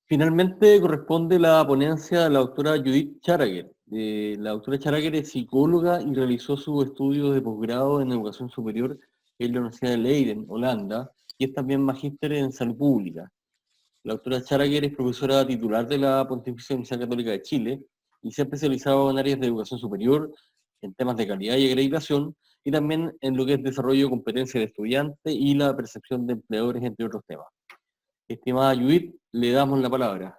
Finalmente corresponde la ponencia a la doctora Judith Charager. La doctora Charager es psicóloga y realizó sus estudios de posgrado en educación superior en la Universidad de Leiden, Holanda, y es también magíster en salud pública. La doctora Charager es profesora titular de la Pontificia Universidad Católica de Chile y se ha especializado en áreas de educación superior, en temas de calidad y acreditación, y también en lo que es desarrollo de competencias de estudiantes y la percepción de empleadores, entre otros temas. Estimada Judith, le damos la palabra.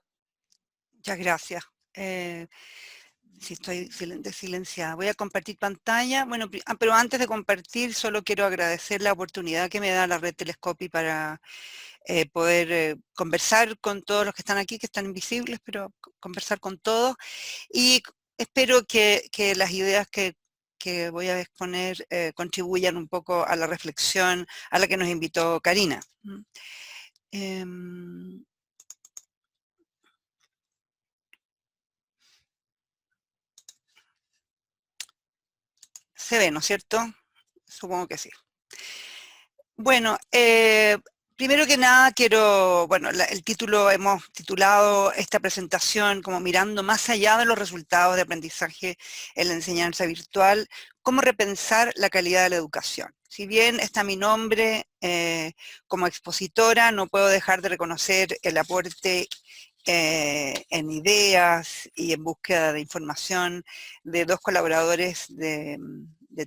Muchas gracias. Si estoy silenciada. Voy a compartir pantalla. Bueno, pero antes de compartir, solo quiero agradecer la oportunidad que me da la red Telescopi para poder conversar con todos los que están aquí, que están invisibles, pero conversar con todos. Y espero que las ideas que voy a exponer contribuyan un poco a la reflexión a la que nos invitó Karina. Se ve, ¿no es cierto? Supongo que sí. Bueno, primero que nada quiero, bueno, el título, hemos titulado esta presentación como mirando más allá de los resultados de aprendizaje en la enseñanza virtual, cómo repensar la calidad de la educación. Si bien está mi nombre como expositora, no puedo dejar de reconocer el aporte en ideas y en búsqueda de información de dos colaboradores de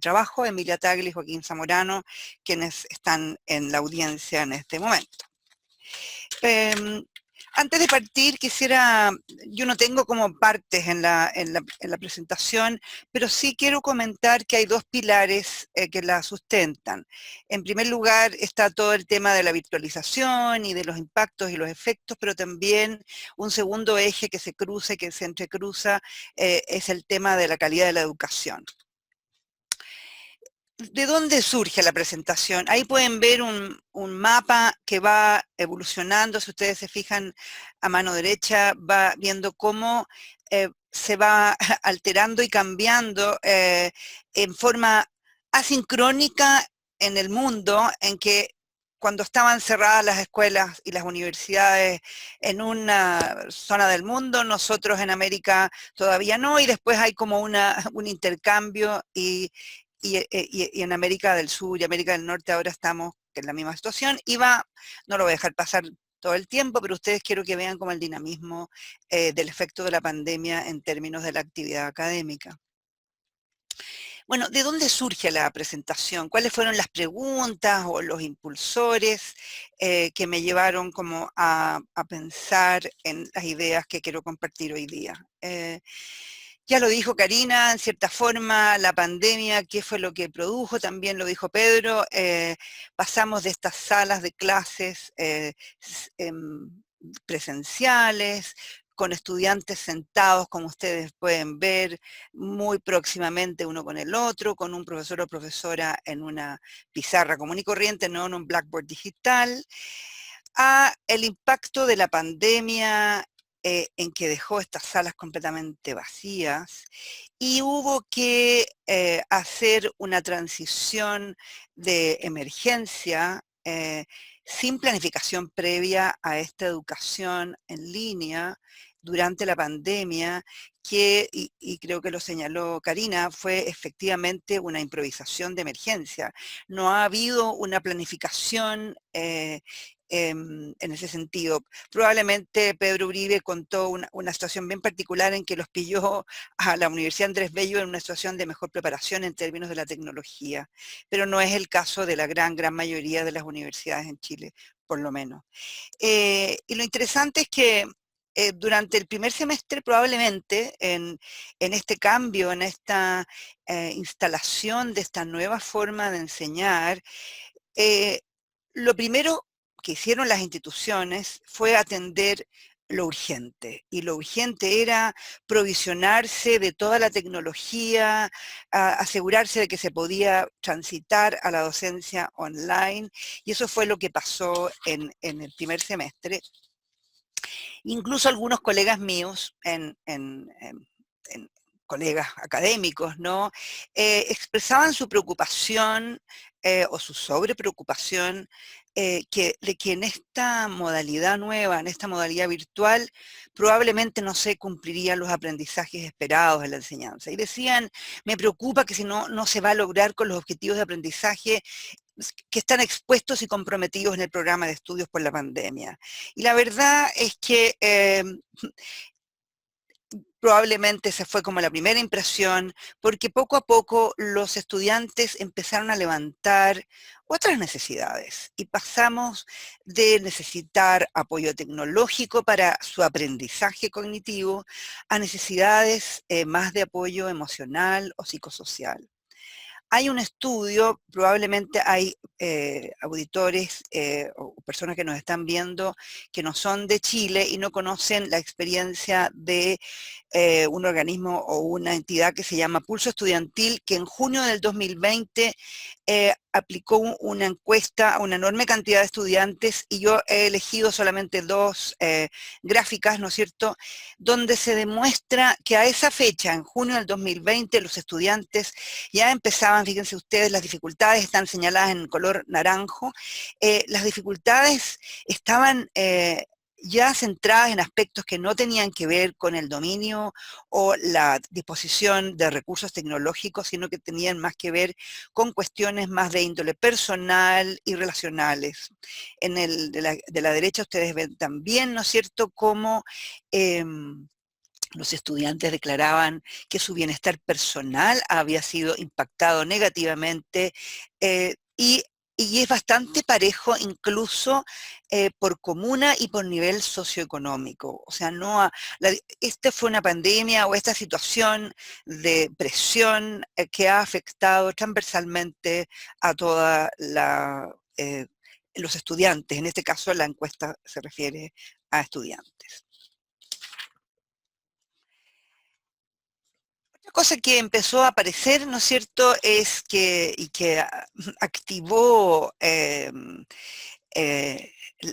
trabajo, Emilia Tagle y Joaquín Zamorano, quienes están en la audiencia en este momento. Antes de partir, yo no tengo como partes en la presentación, pero sí quiero comentar que hay dos pilares que la sustentan. En primer lugar está todo el tema de la virtualización y de los impactos y los efectos, pero también un segundo eje que se cruza y que se entrecruza es el tema de la calidad de la educación. ¿De dónde surge la presentación? Ahí pueden ver un mapa que va evolucionando. Si ustedes se fijan a mano derecha, va viendo cómo se va alterando y cambiando en forma asincrónica en el mundo, en que cuando estaban cerradas las escuelas y las universidades en una zona del mundo, nosotros en América todavía no, y después hay como un intercambio y en América del Sur y América del Norte ahora estamos en la misma situación y no lo voy a dejar pasar todo el tiempo, pero ustedes quiero que vean como el dinamismo del efecto de la pandemia en términos de la actividad académica. Bueno, ¿de dónde surge la presentación? ¿Cuáles fueron las preguntas o los impulsores que me llevaron como a pensar en las ideas que quiero compartir hoy día? Ya lo dijo Karina, en cierta forma, la pandemia, ¿qué fue lo que produjo? También lo dijo Pedro, pasamos de estas salas de clases presenciales, con estudiantes sentados, como ustedes pueden ver, muy próximamente uno con el otro, con un profesor o profesora en una pizarra común y corriente, no en un Blackboard digital, a el impacto de la pandemia en que dejó estas salas completamente vacías y hubo que hacer una transición de emergencia sin planificación previa a esta educación en línea durante la pandemia, que, y creo que lo señaló Karina, fue efectivamente una improvisación de emergencia. No ha habido una planificación en ese sentido. Probablemente Pedro Uribe contó una situación bien particular en que los pilló a la Universidad Andrés Bello en una situación de mejor preparación en términos de la tecnología, pero no es el caso de la gran mayoría de las universidades en Chile, por lo menos. Y lo interesante es que durante el primer semestre probablemente en este cambio, en esta instalación de esta nueva forma de enseñar, lo primero que hicieron las instituciones fue atender lo urgente, y lo urgente era provisionarse de toda la tecnología, asegurarse de que se podía transitar a la docencia online, y eso fue lo que pasó en el primer semestre. Incluso algunos colegas míos, colegas académicos, ¿no? Expresaban su preocupación o su sobrepreocupación de que en esta modalidad nueva, en esta modalidad virtual, probablemente no se cumplirían los aprendizajes esperados en la enseñanza. Y decían, me preocupa que si no se va a lograr con los objetivos de aprendizaje que están expuestos y comprometidos en el programa de estudios por la pandemia. Y la verdad es que probablemente esa fue como la primera impresión, porque poco a poco los estudiantes empezaron a levantar otras necesidades y pasamos de necesitar apoyo tecnológico para su aprendizaje cognitivo a necesidades más de apoyo emocional o psicosocial. Hay un estudio, probablemente hay auditores o personas que nos están viendo que no son de Chile y no conocen la experiencia de un organismo o una entidad que se llama Pulso Estudiantil, que en junio del 2020 aplicó una encuesta a una enorme cantidad de estudiantes y yo he elegido solamente dos gráficas, ¿no es cierto?, donde se demuestra que a esa fecha, en junio del 2020, los estudiantes ya empezaban, fíjense ustedes, las dificultades están señaladas en color naranjo, las dificultades estaban ya centradas en aspectos que no tenían que ver con el dominio o la disposición de recursos tecnológicos, sino que tenían más que ver con cuestiones más de índole personal y relacionales. De la derecha ustedes ven también, ¿no es cierto?, cómo los estudiantes declaraban que su bienestar personal había sido impactado negativamente y es bastante parejo incluso por comuna y por nivel socioeconómico. O sea, esta fue una pandemia o esta situación de presión que ha afectado transversalmente a toda los estudiantes. En este caso la encuesta se refiere a estudiantes. Otra cosa que empezó a aparecer, ¿no es cierto?, es que activó el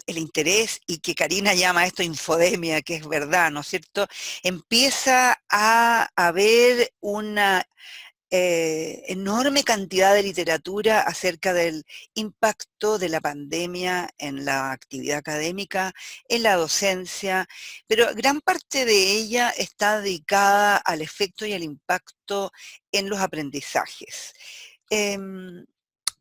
interés y que Karina llama esto infodemia, que es verdad, ¿no es cierto?, empieza a haber una enorme cantidad de literatura acerca del impacto de la pandemia en la actividad académica, en la docencia, pero gran parte de ella está dedicada al efecto y al impacto en los aprendizajes.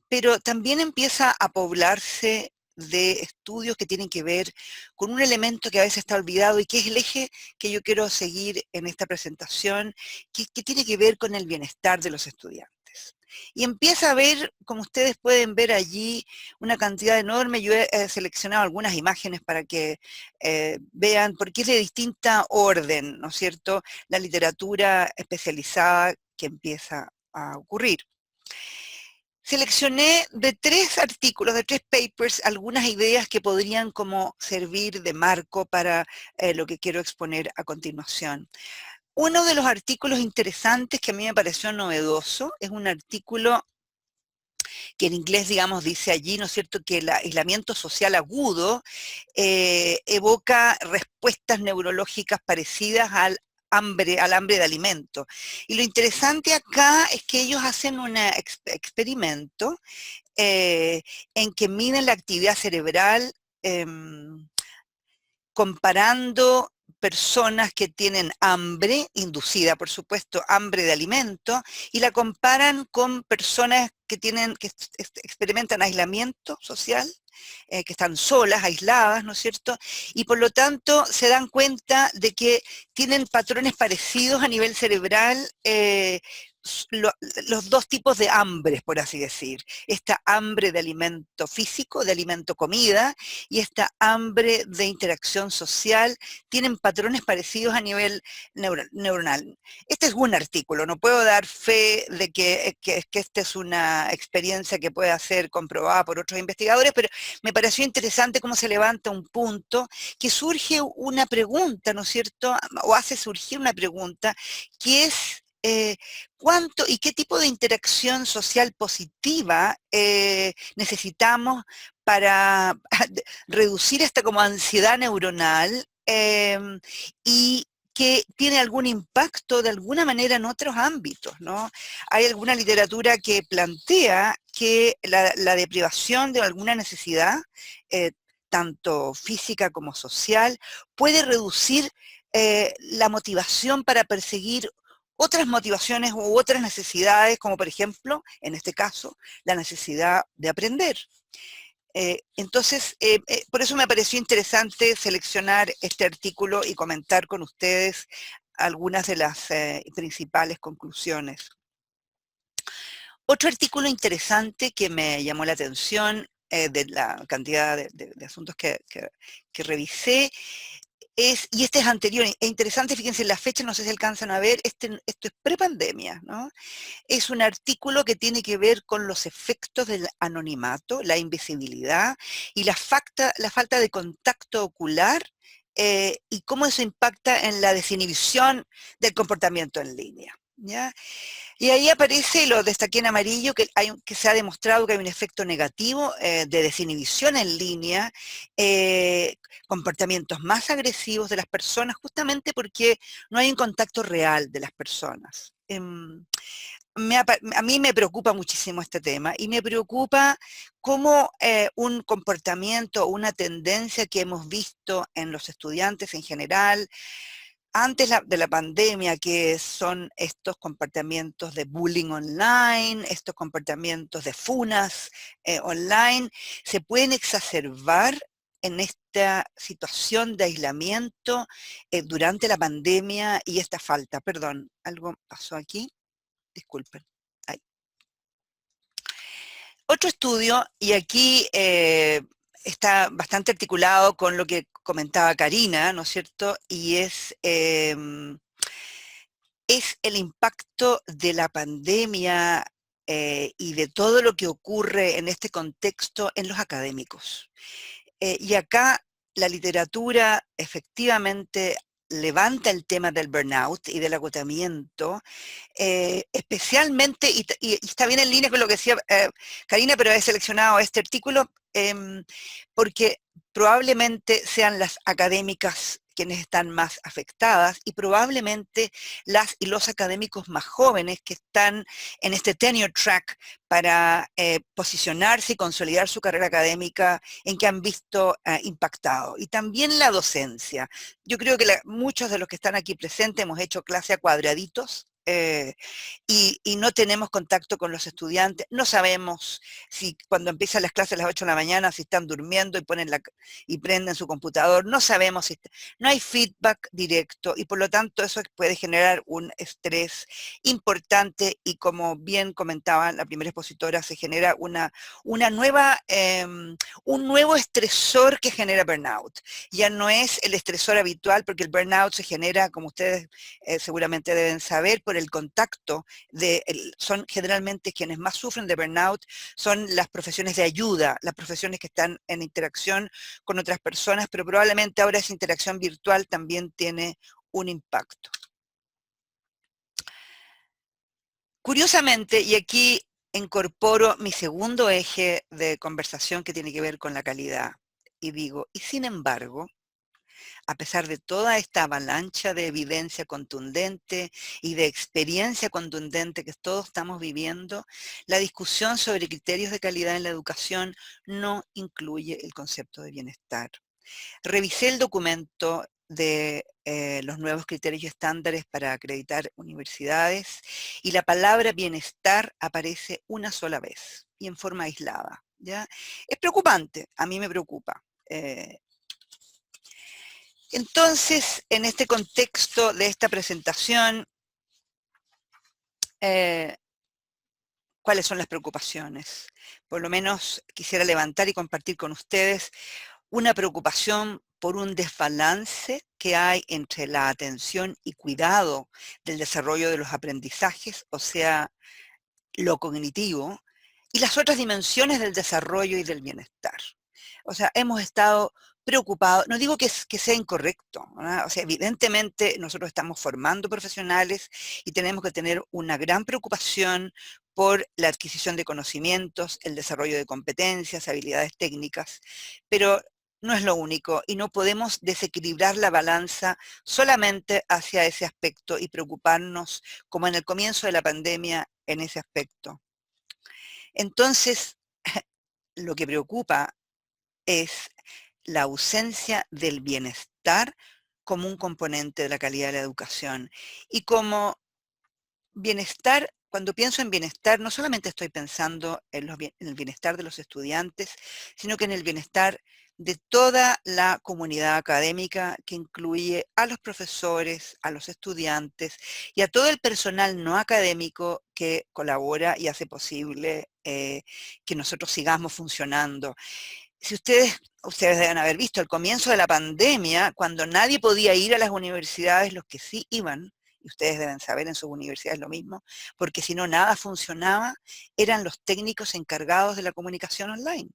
Pero también empieza a poblarse de estudios que tienen que ver con un elemento que a veces está olvidado y que es el eje que yo quiero seguir en esta presentación, que tiene que ver con el bienestar de los estudiantes. Y empieza a ver, como ustedes pueden ver allí, una cantidad enorme. Yo he seleccionado algunas imágenes para que vean, porque es de distinta orden, ¿no es cierto?, la literatura especializada que empieza a ocurrir. Seleccioné de 3 artículos, de 3 papers, algunas ideas que podrían como servir de marco para lo que quiero exponer a continuación. Uno de los artículos interesantes que a mí me pareció novedoso es un artículo que en inglés, digamos, dice allí, ¿no es cierto?, que el aislamiento social agudo evoca respuestas neurológicas parecidas al hambre de alimento. Y lo interesante acá es que ellos hacen un experimento en que miden la actividad cerebral comparando personas que tienen hambre, inducida por supuesto, hambre de alimento, y la comparan con personas que experimentan aislamiento social, que están solas, aisladas, ¿no es cierto? Y por lo tanto se dan cuenta de que tienen patrones parecidos a nivel cerebral, los dos tipos de hambres, por así decir. Esta hambre de alimento físico, de alimento comida, y esta hambre de interacción social, tienen patrones parecidos a nivel neuronal. Este es un artículo, no puedo dar fe de que esta es una experiencia que pueda ser comprobada por otros investigadores, pero me pareció interesante cómo se levanta un punto que surge una pregunta, ¿no es cierto?, o hace surgir una pregunta, que es ¿cuánto y qué tipo de interacción social positiva necesitamos para reducir esta como ansiedad neuronal y que tiene algún impacto de alguna manera en otros ámbitos, ¿no? Hay alguna literatura que plantea que la deprivación de alguna necesidad, tanto física como social, puede reducir la motivación para perseguir otras motivaciones u otras necesidades, como por ejemplo, en este caso, la necesidad de aprender. Entonces, por eso me pareció interesante seleccionar este artículo y comentar con ustedes algunas de las principales conclusiones. Otro artículo interesante que me llamó la atención de la cantidad de asuntos que revisé y este es anterior, es interesante, fíjense en la fecha, no sé si alcanzan a ver, esto es prepandemia, ¿no? Es un artículo que tiene que ver con los efectos del anonimato, la invisibilidad y la falta de contacto ocular y cómo eso impacta en la desinhibición del comportamiento en línea, ¿ya? Y ahí aparece, lo destaqué en amarillo, que se ha demostrado que hay un efecto negativo de desinhibición en línea, comportamientos más agresivos de las personas, justamente porque no hay un contacto real de las personas. A mí me preocupa muchísimo este tema y me preocupa cómo un comportamiento, una tendencia que hemos visto en los estudiantes en general, antes de la pandemia, que son estos comportamientos de bullying online, estos comportamientos de funas online, se pueden exacerbar en esta situación de aislamiento durante la pandemia y esta falta. Perdón, algo pasó aquí. Disculpen. Ahí. Otro estudio, y aquí está bastante articulado con lo que comentaba Karina, ¿no es cierto? Y es el impacto de la pandemia y de todo lo que ocurre en este contexto en los académicos. Y acá la literatura efectivamente levanta el tema del burnout y del agotamiento, especialmente, y está bien en línea con lo que decía Karina, pero he seleccionado este artículo porque probablemente sean las académicas quienes están más afectadas y probablemente las y los académicos más jóvenes que están en este tenure track para posicionarse y consolidar su carrera académica en que han visto impactado. Y también la docencia. Yo creo que muchos de los que están aquí presentes hemos hecho clase a cuadraditos y no tenemos contacto con los estudiantes, no sabemos si cuando empiezan las clases a las 8 de la mañana, si están durmiendo y prenden su computador, no sabemos no hay feedback directo y por lo tanto eso puede generar un estrés importante y como bien comentaba la primera expositora, se genera un nuevo estresor que genera burnout. Ya no es el estresor habitual porque el burnout se genera, como ustedes seguramente deben saber, por el contacto son generalmente quienes más sufren de burnout, son las profesiones de ayuda, las profesiones que están en interacción con otras personas, pero probablemente ahora esa interacción virtual también tiene un impacto. Curiosamente, y aquí incorporo mi segundo eje de conversación que tiene que ver con la calidad, y digo, y sin embargo, a pesar de toda esta avalancha de evidencia contundente y de experiencia contundente que todos estamos viviendo, la discusión sobre criterios de calidad en la educación no incluye el concepto de bienestar. Revisé el documento de los nuevos criterios y estándares para acreditar universidades y la palabra bienestar aparece una sola vez y en forma aislada, ¿ya? Es preocupante, a mí me preocupa. Entonces, en este contexto de esta presentación, ¿cuáles son las preocupaciones? Por lo menos quisiera levantar y compartir con ustedes una preocupación por un desbalance que hay entre la atención y cuidado del desarrollo de los aprendizajes, o sea, lo cognitivo, y las otras dimensiones del desarrollo y del bienestar. O sea, hemos estado preocupados, no digo que sea incorrecto, ¿verdad? O sea, evidentemente nosotros estamos formando profesionales y tenemos que tener una gran preocupación por la adquisición de conocimientos, el desarrollo de competencias, habilidades técnicas, pero no es lo único y no podemos desequilibrar la balanza solamente hacia ese aspecto y preocuparnos, como en el comienzo de la pandemia, en ese aspecto. Entonces, lo que preocupa es la ausencia del bienestar como un componente de la calidad de la educación. Y como bienestar, cuando pienso en bienestar, no solamente estoy pensando en el bienestar de los estudiantes, sino que en el bienestar de toda la comunidad académica, que incluye a los profesores, a los estudiantes y a todo el personal no académico que colabora y hace posible que nosotros sigamos funcionando. Si ustedes deben haber visto el comienzo de la pandemia, cuando nadie podía ir a las universidades, los que sí iban, y ustedes deben saber en sus universidades lo mismo, porque si no nada funcionaba, eran los técnicos encargados de la comunicación online.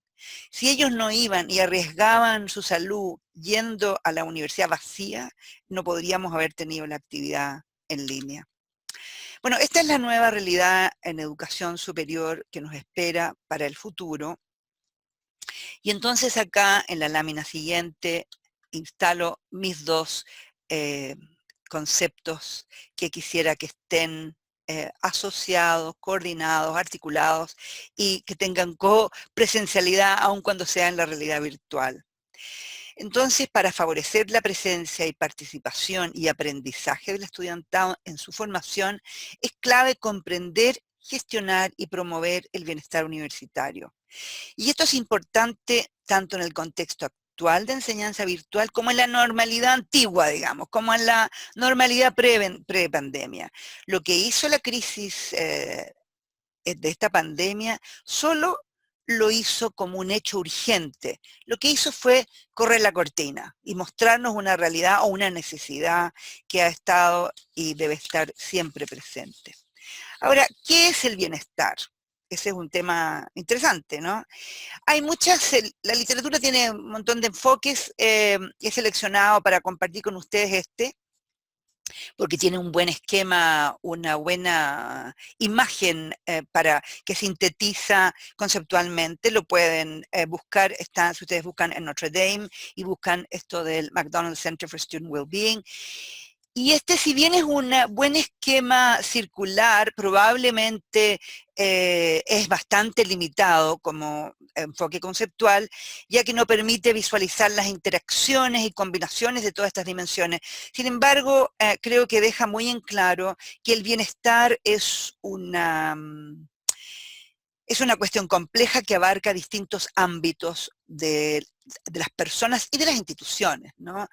Si ellos no iban y arriesgaban su salud yendo a la universidad vacía, no podríamos haber tenido la actividad en línea. Bueno, esta es la nueva realidad en educación superior que nos espera para el futuro. Y entonces acá en la lámina siguiente instalo mis dos conceptos que quisiera que estén asociados, coordinados, articulados y que tengan copresencialidad aun cuando sea en la realidad virtual. Entonces, para favorecer la presencia y participación y aprendizaje del estudiantado en su formación, es clave comprender, gestionar y promover el bienestar universitario. Y esto es importante tanto en el contexto actual de enseñanza virtual como en la normalidad antigua, digamos, como en la normalidad pre-pandemia. Lo que hizo la crisis de esta pandemia solo lo hizo como un hecho urgente. Lo que hizo fue correr la cortina y mostrarnos una realidad o una necesidad que ha estado y debe estar siempre presente. Ahora, ¿qué es el bienestar? Ese es un tema interesante, ¿no? Hay la literatura tiene un montón de enfoques, he seleccionado para compartir con ustedes este, porque tiene un buen esquema, una buena imagen para que sintetiza conceptualmente. Lo pueden buscar, si ustedes buscan en Notre Dame y buscan esto del McDonald Center for Student Wellbeing. Y este, si bien es un buen esquema circular, probablemente es bastante limitado como enfoque conceptual, ya que no permite visualizar las interacciones y combinaciones de todas estas dimensiones. Sin embargo, creo que deja muy en claro que el bienestar es una cuestión compleja que abarca distintos ámbitos de las personas y de las instituciones, ¿no?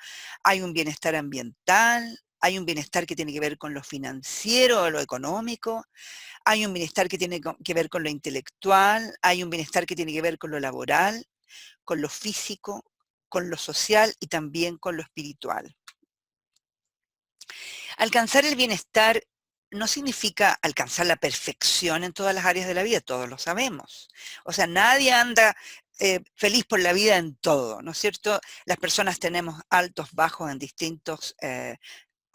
Hay un bienestar ambiental, hay un bienestar que tiene que ver con lo financiero o lo económico, hay un bienestar que tiene que ver con lo intelectual, hay un bienestar que tiene que ver con lo laboral, con lo físico, con lo social y también con lo espiritual. Alcanzar el bienestar no significa alcanzar la perfección en todas las áreas de la vida, todos lo sabemos. O sea, nadie anda feliz por la vida en todo, ¿no es cierto? Las personas tenemos altos, bajos en distintos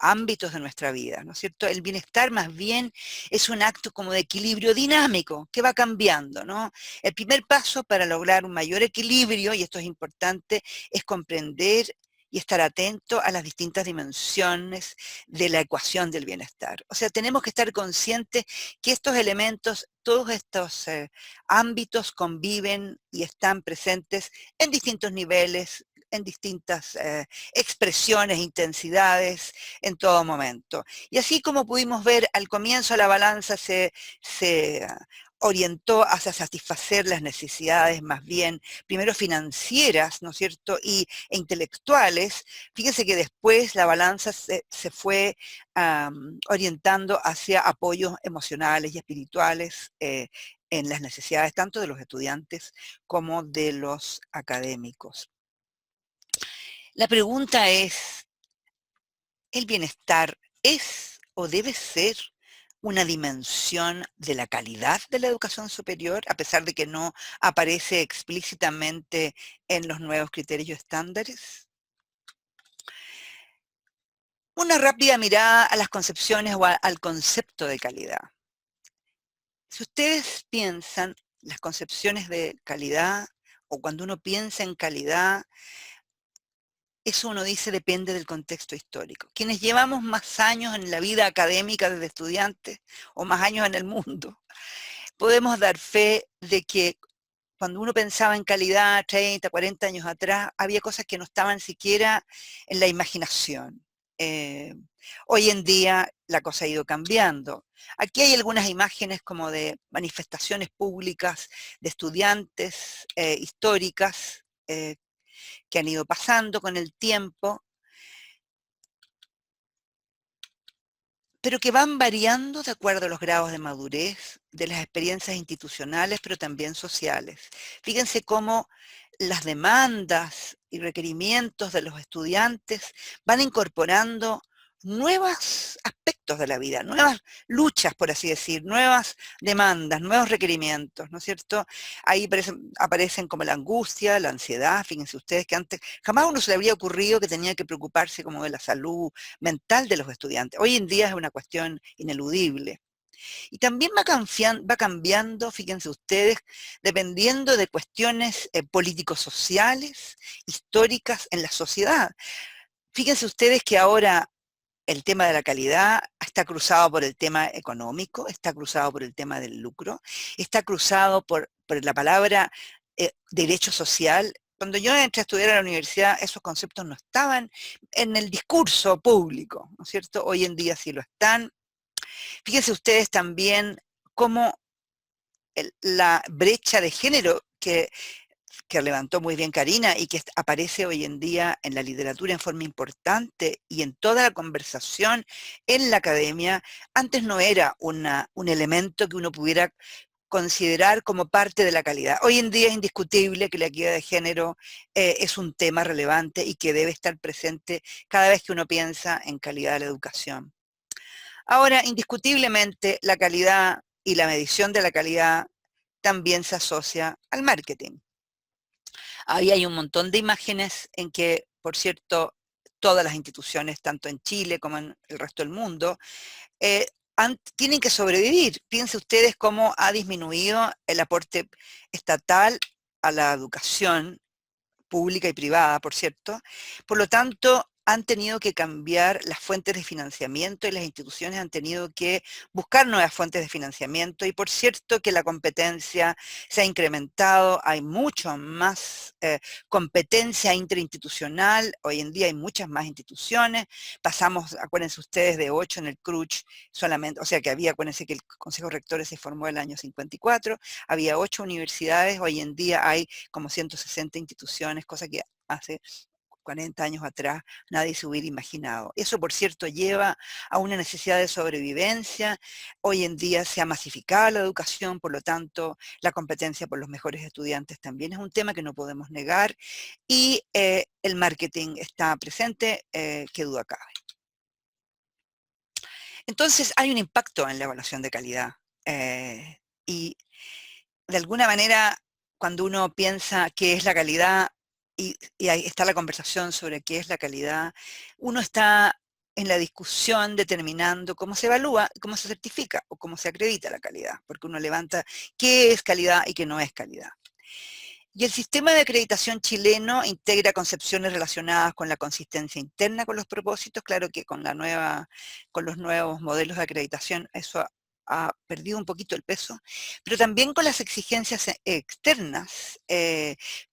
ámbitos de nuestra vida, ¿no es cierto? El bienestar más bien es un acto como de equilibrio dinámico que va cambiando, ¿no? El primer paso para lograr un mayor equilibrio, y esto es importante, es comprender y estar atento a las distintas dimensiones de la ecuación del bienestar. O sea, tenemos que estar conscientes que estos elementos, todos estos ámbitos conviven y están presentes en distintos niveles, en distintas expresiones, intensidades, en todo momento. Y así como pudimos ver al comienzo, la balanza se orientó hacia satisfacer las necesidades más bien, primero financieras, ¿no es cierto?, e intelectuales. Fíjense que después la balanza se fue orientando hacia apoyos emocionales y espirituales en las necesidades tanto de los estudiantes como de los académicos. La pregunta es, ¿el bienestar es o debe ser una dimensión de la calidad de la educación superior, a pesar de que no aparece explícitamente en los nuevos criterios y estándares? Una rápida mirada a las concepciones o al concepto de calidad. Si ustedes piensan las concepciones de calidad, o cuando uno piensa en calidad, eso uno dice depende del contexto histórico. Quienes llevamos más años en la vida académica desde estudiantes, o más años en el mundo, podemos dar fe de que cuando uno pensaba en calidad 30, 40 años atrás, había cosas que no estaban siquiera en la imaginación. Eh, Hoy en día la cosa ha ido cambiando. Aquí hay algunas imágenes como de manifestaciones públicas de estudiantes históricas que han ido pasando con el tiempo, pero que van variando de acuerdo a los grados de madurez, de las experiencias institucionales, pero también sociales. Fíjense cómo las demandas y requerimientos de los estudiantes van incorporando nuevos aspectos de la vida, nuevas luchas, por así decir, nuevas demandas, nuevos requerimientos, ¿no es cierto? Ahí aparecen como la angustia, la ansiedad, fíjense ustedes que antes jamás a uno se le habría ocurrido que tenía que preocuparse como de la salud mental de los estudiantes. Hoy en día es una cuestión ineludible. Y también va cambiando, fíjense ustedes, dependiendo de cuestiones político-sociales, históricas en la sociedad. Fíjense ustedes que ahora el tema de la calidad está cruzado por el tema económico, está cruzado por el tema del lucro, está cruzado por la palabra derecho social. Cuando yo entré a estudiar a la universidad, esos conceptos no estaban en el discurso público, ¿no es cierto? Hoy en día sí lo están. Fíjense ustedes también cómo la brecha de género que levantó muy bien Karina y que aparece hoy en día en la literatura en forma importante y en toda la conversación en la academia, antes no era un elemento que uno pudiera considerar como parte de la calidad. Hoy en día es indiscutible que la equidad de género es un tema relevante y que debe estar presente cada vez que uno piensa en calidad de la educación. Ahora, indiscutiblemente, la calidad y la medición de la calidad también se asocia al marketing. Ahí hay un montón de imágenes en que, por cierto, todas las instituciones, tanto en Chile como en el resto del mundo, tienen que sobrevivir. Piensen ustedes cómo ha disminuido el aporte estatal a la educación pública y privada, por cierto. Por lo tanto, han tenido que cambiar las fuentes de financiamiento y las instituciones han tenido que buscar nuevas fuentes de financiamiento y por cierto que la competencia se ha incrementado, hay mucho más competencia interinstitucional, hoy en día hay muchas más instituciones, pasamos, acuérdense ustedes, de 8 en el CRUCH solamente, o sea que había, acuérdense que el Consejo de Rectores se formó en el año 54, había 8 universidades, hoy en día hay como 160 instituciones, cosa que hace 40 años atrás nadie se hubiera imaginado. Eso, por cierto, lleva a una necesidad de sobrevivencia. Hoy en día se ha masificado la educación, por lo tanto, la competencia por los mejores estudiantes también es un tema que no podemos negar y el marketing está presente, qué duda cabe. Entonces, hay un impacto en la evaluación de calidad y de alguna manera, cuando uno piensa qué es la calidad, y ahí está la conversación sobre qué es la calidad, uno está en la discusión determinando cómo se evalúa, cómo se certifica o cómo se acredita la calidad, porque uno levanta qué es calidad y qué no es calidad. Y el sistema de acreditación chileno integra concepciones relacionadas con la consistencia interna con los propósitos, claro que con los nuevos modelos de acreditación eso ha perdido un poquito el peso, pero también con las exigencias externas,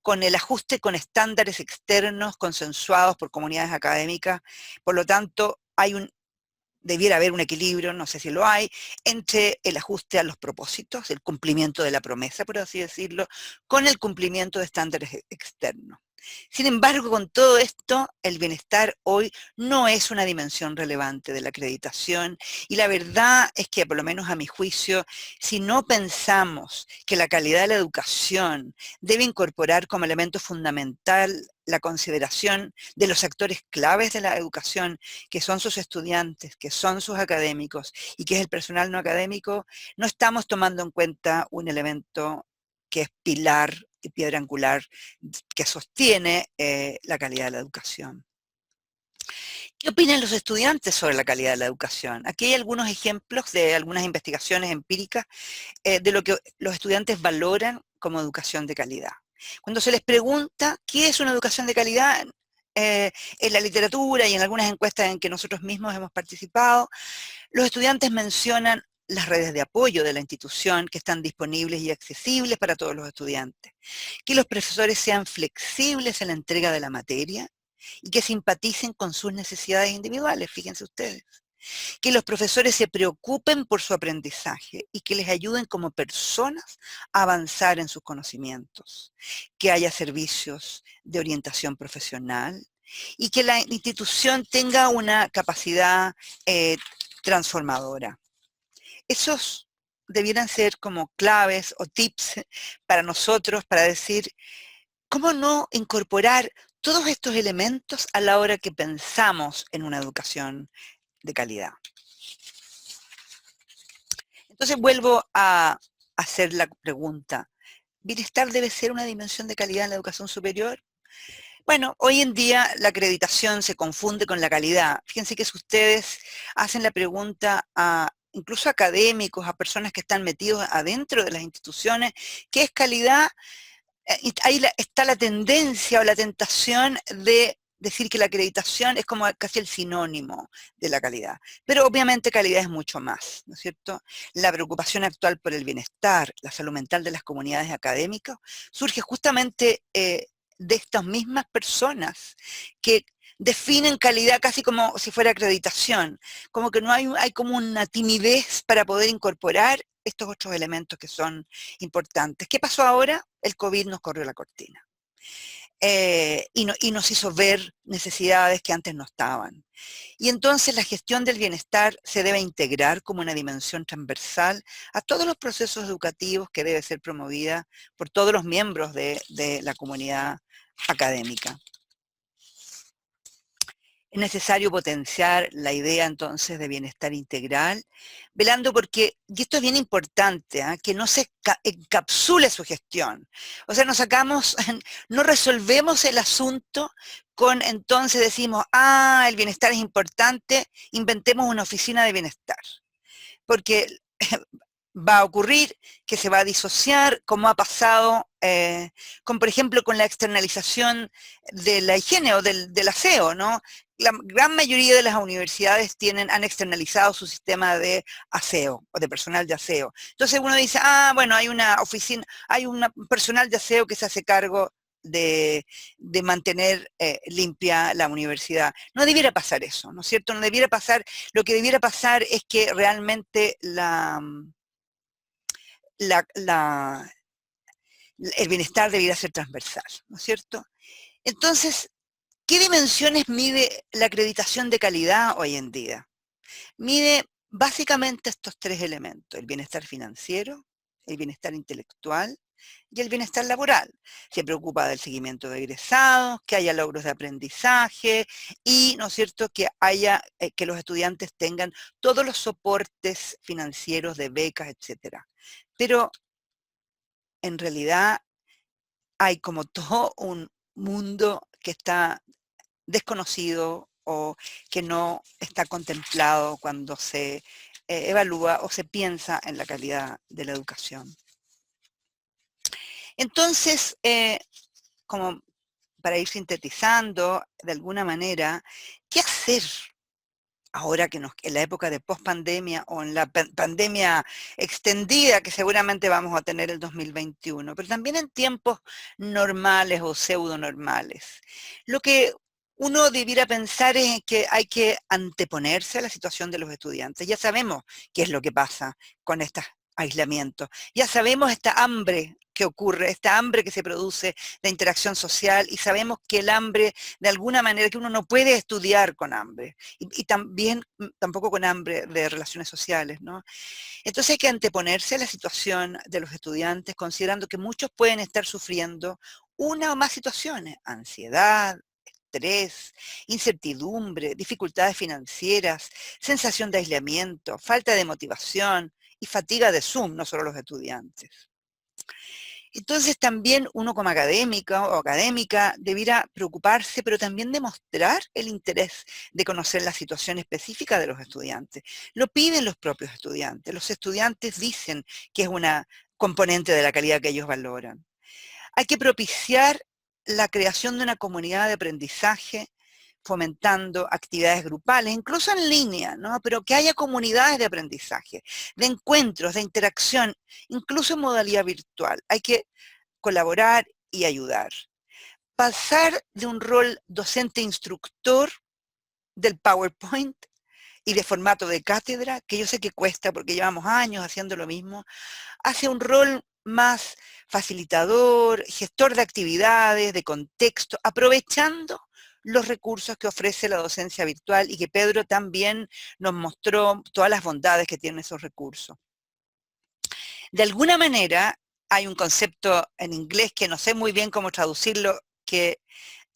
con el ajuste con estándares externos consensuados por comunidades académicas, por lo tanto debiera haber un equilibrio, no sé si lo hay, entre el ajuste a los propósitos, el cumplimiento de la promesa, por así decirlo, con el cumplimiento de estándares externos. Sin embargo, con todo esto, el bienestar hoy no es una dimensión relevante de la acreditación y la verdad es que, por lo menos a mi juicio, si no pensamos que la calidad de la educación debe incorporar como elemento fundamental la consideración de los actores claves de la educación, que son sus estudiantes, que son sus académicos y que es el personal no académico, no estamos tomando en cuenta un elemento que es pilar y piedra angular que sostiene la calidad de la educación. ¿Qué opinan los estudiantes sobre la calidad de la educación? Aquí hay algunos ejemplos de algunas investigaciones empíricas de lo que los estudiantes valoran como educación de calidad. Cuando se les pregunta qué es una educación de calidad, en la literatura y en algunas encuestas en que nosotros mismos hemos participado, los estudiantes mencionan las redes de apoyo de la institución que están disponibles y accesibles para todos los estudiantes, que los profesores sean flexibles en la entrega de la materia y que simpaticen con sus necesidades individuales, fíjense ustedes, que los profesores se preocupen por su aprendizaje y que les ayuden como personas a avanzar en sus conocimientos, que haya servicios de orientación profesional y que la institución tenga una capacidad transformadora. Esos debieran ser como claves o tips para nosotros para decir, ¿cómo no incorporar todos estos elementos a la hora que pensamos en una educación de calidad? Entonces vuelvo a hacer la pregunta, ¿bienestar debe ser una dimensión de calidad en la educación superior? Bueno, hoy en día la acreditación se confunde con la calidad. Fíjense que si ustedes hacen la pregunta a incluso académicos, a personas que están metidos adentro de las instituciones, ¿qué es calidad? Ahí está la tendencia o la tentación de decir que la acreditación es como casi el sinónimo de la calidad. Pero obviamente calidad es mucho más, ¿no es cierto? La preocupación actual por el bienestar, la salud mental de las comunidades académicas, surge justamente de estas mismas personas que definen calidad casi como si fuera acreditación, como que no hay como una timidez para poder incorporar estos otros elementos que son importantes. ¿Qué pasó ahora? El COVID nos corrió la cortina. Y nos hizo ver necesidades que antes no estaban. Y entonces la gestión del bienestar se debe integrar como una dimensión transversal a todos los procesos educativos que debe ser promovida por todos los miembros de la comunidad académica. Es necesario potenciar la idea entonces de bienestar integral, velando porque, y esto es bien importante, que no se encapsule su gestión. O sea, no resolvemos el asunto con entonces decimos, el bienestar es importante, inventemos una oficina de bienestar. Porque va a ocurrir que se va a disociar, como ha pasado, con, por ejemplo, con la externalización de la higiene o del aseo, ¿no? La gran mayoría de las universidades han externalizado su sistema de aseo o de personal de aseo. Entonces uno dice, bueno, hay una oficina, hay un personal de aseo que se hace cargo de mantener limpia la universidad. No debiera pasar eso, ¿no es cierto? No debiera pasar, lo que debiera pasar es que realmente el bienestar debiera ser transversal, ¿no es cierto? Entonces, ¿qué dimensiones mide la acreditación de calidad hoy en día? Mide básicamente estos tres elementos, el bienestar financiero, el bienestar intelectual y el bienestar laboral. Se preocupa del seguimiento de egresados, que haya logros de aprendizaje y, ¿no es cierto?, que que los estudiantes tengan todos los soportes financieros de becas, etcétera. Pero en realidad hay como todo un mundo que está desconocido o que no está contemplado cuando se evalúa o se piensa en la calidad de la educación. Entonces, como para ir sintetizando de alguna manera, ¿qué hacer ahora que en la época de pospandemia o en la pandemia extendida que seguramente vamos a tener el 2021, pero también en tiempos normales o pseudo normales? Lo que uno debiera pensar es que hay que anteponerse a la situación de los estudiantes. Ya sabemos qué es lo que pasa con estos aislamientos. Ya sabemos esta hambre que ocurre, esta hambre que se produce de interacción social, y sabemos que el hambre, de alguna manera, que uno no puede estudiar con hambre, y también tampoco con hambre de relaciones sociales, ¿no? Entonces hay que anteponerse a la situación de los estudiantes, considerando que muchos pueden estar sufriendo una o más situaciones: ansiedad, estrés, incertidumbre, dificultades financieras, sensación de aislamiento, falta de motivación y fatiga de Zoom, no solo los estudiantes. Entonces también uno como académica o académica debiera preocuparse, pero también demostrar el interés de conocer la situación específica de los estudiantes. Lo piden los propios estudiantes. Los estudiantes dicen que es una componente de la calidad que ellos valoran. Hay que propiciar la creación de una comunidad de aprendizaje, fomentando actividades grupales, incluso en línea, ¿no? Pero que haya comunidades de aprendizaje, de encuentros, de interacción, incluso en modalidad virtual. Hay que colaborar y ayudar. Pasar de un rol docente-instructor del PowerPoint y de formato de cátedra, que yo sé que cuesta porque llevamos años haciendo lo mismo, hacia un rol más facilitador, gestor de actividades, de contexto, aprovechando los recursos que ofrece la docencia virtual y que Pedro también nos mostró todas las bondades que tienen esos recursos. De alguna manera, hay un concepto en inglés que no sé muy bien cómo traducirlo, que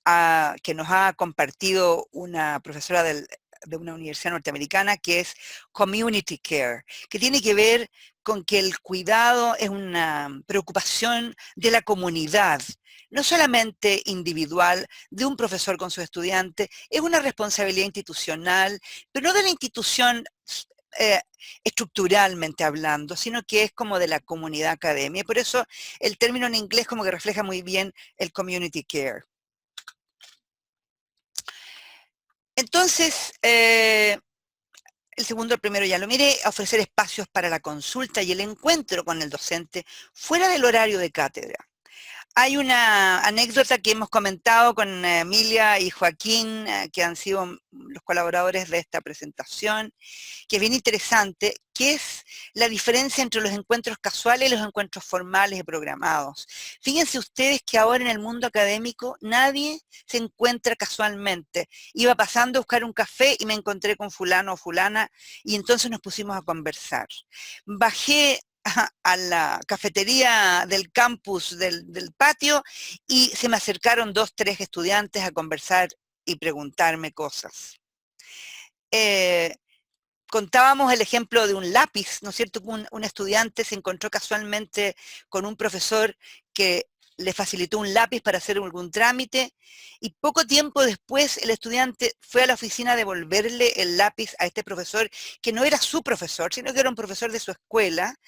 nos ha compartido una profesora de una universidad norteamericana, que es community care, que tiene que ver con que el cuidado es una preocupación de la comunidad, no solamente individual, de un profesor con su estudiante, es una responsabilidad institucional, pero no de la institución eh, estructuralmente hablando, sino que es como de la comunidad académica. Por eso el término en inglés como que refleja muy bien el community care. Entonces, el primero ya lo miré, ofrecer espacios para la consulta y el encuentro con el docente fuera del horario de cátedra. Hay una anécdota que hemos comentado con Emilia y Joaquín, que han sido los colaboradores de esta presentación, que es bien interesante, que es la diferencia entre los encuentros casuales y los encuentros formales y programados. Fíjense ustedes que ahora en el mundo académico nadie se encuentra casualmente. Iba pasando a buscar un café y me encontré con fulano o fulana y entonces nos pusimos a conversar. Bajé a la cafetería del campus del patio y se me acercaron 2, 3 estudiantes a conversar y preguntarme cosas. Contábamos el ejemplo de un lápiz, ¿no es cierto? Un estudiante se encontró casualmente con un profesor que le facilitó un lápiz para hacer algún trámite y poco tiempo después el estudiante fue a la oficina a devolverle el lápiz a este profesor, que no era su profesor, sino que era un profesor de su escuela,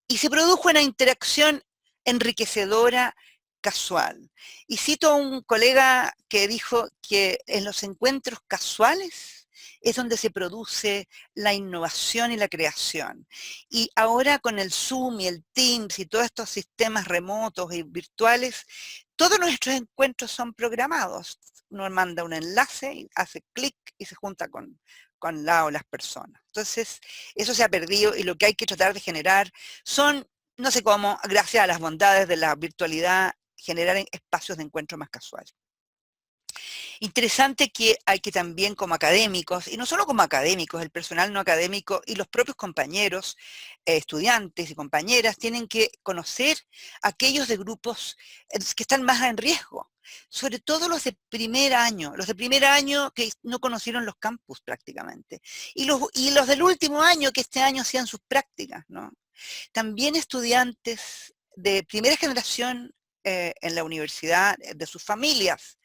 y se produjo una interacción enriquecedora, casual. Y cito a un colega que dijo que en los encuentros casuales es donde se produce la innovación y la creación. Y ahora con el Zoom y el Teams y todos estos sistemas remotos y virtuales, todos nuestros encuentros son programados. Uno manda un enlace, y hace clic y se junta con la o las personas. Entonces, eso se ha perdido y lo que hay que tratar de generar son, no sé cómo, gracias a las bondades de la virtualidad, generar espacios de encuentro más casuales. Interesante que hay que también como académicos, y no solo como académicos, el personal no académico y los propios compañeros, estudiantes y compañeras, tienen que conocer aquellos de grupos que están más en riesgo, sobre todo los de primer año que no conocieron los campus prácticamente, y los del último año que este año hacían sus prácticas, ¿no? También estudiantes de primera generación en la universidad, de sus familias,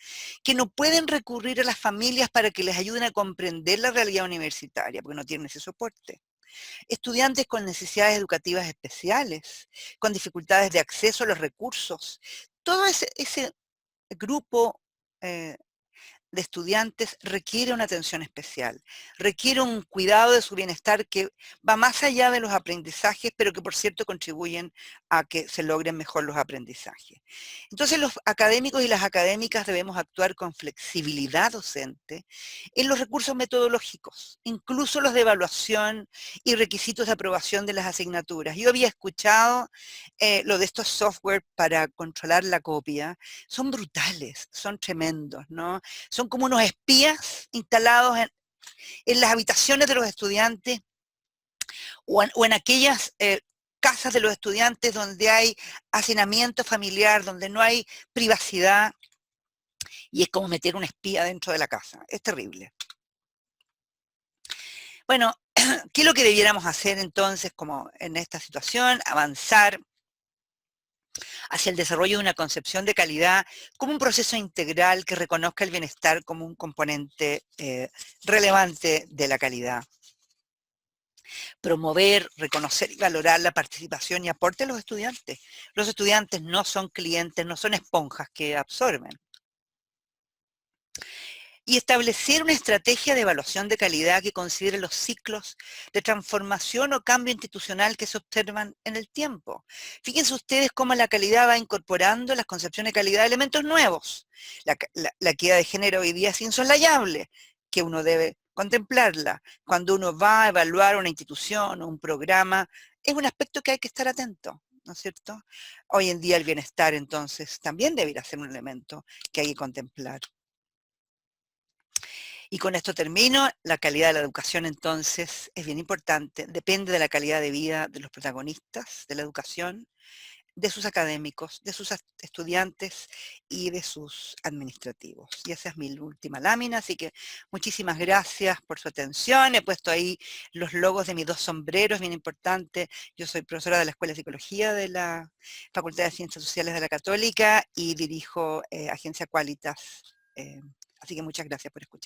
que no pueden recurrir a las familias para que les ayuden a comprender la realidad universitaria, porque no tienen ese soporte. Estudiantes con necesidades educativas especiales, con dificultades de acceso a los recursos. Todo ese grupo de estudiantes requiere una atención especial, requiere un cuidado de su bienestar que va más allá de los aprendizajes, pero que por cierto contribuyen a que se logren mejor los aprendizajes. Entonces los académicos y las académicas debemos actuar con flexibilidad docente en los recursos metodológicos, incluso los de evaluación y requisitos de aprobación de las asignaturas. Yo había escuchado lo de estos software para controlar la copia, son brutales, son tremendos, ¿no? Son como unos espías instalados en las habitaciones de los estudiantes o en aquellas casas de los estudiantes donde hay hacinamiento familiar, donde no hay privacidad, y es como meter un espía dentro de la casa. Es terrible. Bueno, ¿qué es lo que debiéramos hacer entonces como en esta situación? Avanzar hacia el desarrollo de una concepción de calidad como un proceso integral que reconozca el bienestar como un componente relevante de la calidad. promover, reconocer y valorar la participación y aporte de los estudiantes. Los estudiantes no son clientes, no son esponjas que absorben. Y establecer una estrategia de evaluación de calidad que considere los ciclos de transformación o cambio institucional que se observan en el tiempo. Fíjense ustedes cómo la calidad va incorporando las concepciones de calidad de elementos nuevos. La equidad de género hoy día es insoslayable, que uno debe contemplarla. Cuando uno va a evaluar una institución o un programa, es un aspecto que hay que estar atento, ¿no es cierto? Hoy en día el bienestar, entonces, también debería ser un elemento que hay que contemplar. Y con esto termino. La calidad de la educación, entonces, es bien importante. Depende de la calidad de vida de los protagonistas de la educación, de sus académicos, de sus estudiantes y de sus administrativos. Y esa es mi última lámina, así que muchísimas gracias por su atención. He puesto ahí los logos de mis dos sombreros, bien importante. Yo soy profesora de la Escuela de Psicología de la Facultad de Ciencias Sociales de la Católica y dirijo Agencia Qualitas. Así que muchas gracias por escuchar.